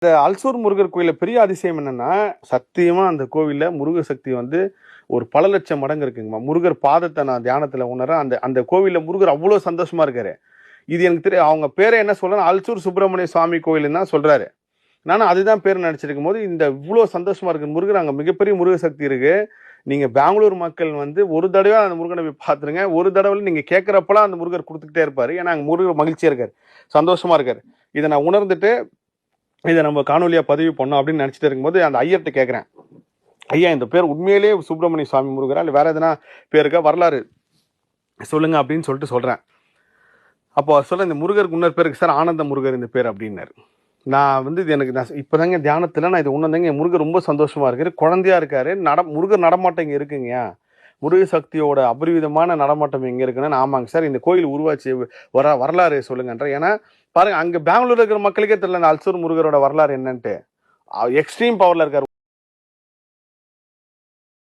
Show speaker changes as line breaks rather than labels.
இந்த அல்சூர் முருகர் கோயில்ல பெரிய அதிசயம் என்னன்னா, சத்தியமா அந்த கோவில்ல முருக சக்தி வந்து ஒரு பல லட்சம் மடங்கு இருக்குங்கம்மா. முருகர் பாதத்த நான் தியானத்துல உணர்றேன். அந்த அந்த கோவில்ல முருகர் அவ்ளோ சந்தோஷமா இருக்காரு. இது எனக்கு தெரியும். அவங்க பேர என்ன சொல்றாங்க, அல்சூர் சுப்பிரமணிய சுவாமி கோயில்ன்னு தான் சொல்றாரு. நானும் அதுதான் பேர் நெனச்சிருக்கும்போது, இந்த இவ்ளோ சந்தோஷமா இருக்கு. முருகர் அங்க மிகப்பெரிய முருக சக்தி இருக்கு. நீங்க பெங்களூர் மக்கள் வந்து ஒரு தடவ அந்த முருகன போய் பாத்துருங்க. ஒரு தடவல நீங்க கேட்கிறப்பலாம் அந்த முருகர் குடுத்துக்கிட்டே இருப்பாரு. ஏன்னா, அங்க முருகர் மகிழ்ச்சியா இருக்காரு. சந்தோஷமா இருக்காரு. இத நான் உணர்ந்துட்டு, இத நம்ம காணொலியா பதிவு பண்ணோம் அப்படின்னு நெனச்சுட்டு இருக்கும்போது, அந்த ஐயர்ட்ட கேட்கிறேன். ஐயா இந்த பேர் உண்மையிலேயே சுப்பிரமணிய சுவாமி முருகரா? இல்ல வேற எதனா பேர் இருக்கா? வரலாறு சொல்லுங்க அப்படின்னு சொல்லிட்டு சொல்றேன். அப்போ அவர் சொல்ல இந்த முருகருக்கு இன்னொரு பேர் இருக்கு சார், ஆனந்த முருகர் இந்த பேர் அப்படின்னாரு. நான் வந்து இது எனக்கு நான் இப்பதாங்க தியானத்துல நான் இது உணர்ந்தேங்க. முருகர் ரொம்ப சந்தோஷமா இருக்காரு. குழந்தையா இருக்காரு. முருகர் நடமாட்டம் இங்க இருக்குங்கயா. முருக சக்தியோட அபரிவிதமான நடமாட்டம் எங்க இருக்குன்னா, ஆமாங்க சார் இந்த கோயில் உருவாச்சு வரலாறு சொல்லுங்கன்ற. ஏன்னா பாருங்க அங்க பெங்களூர்ல இருக்கிற மக்களுக்கே தெரியல அந்த அல்சூர் முருகரோட வரலாறு என்னன்ட்டு. எக்ஸ்ட்ரீம் பவர்ல இருக்காரு.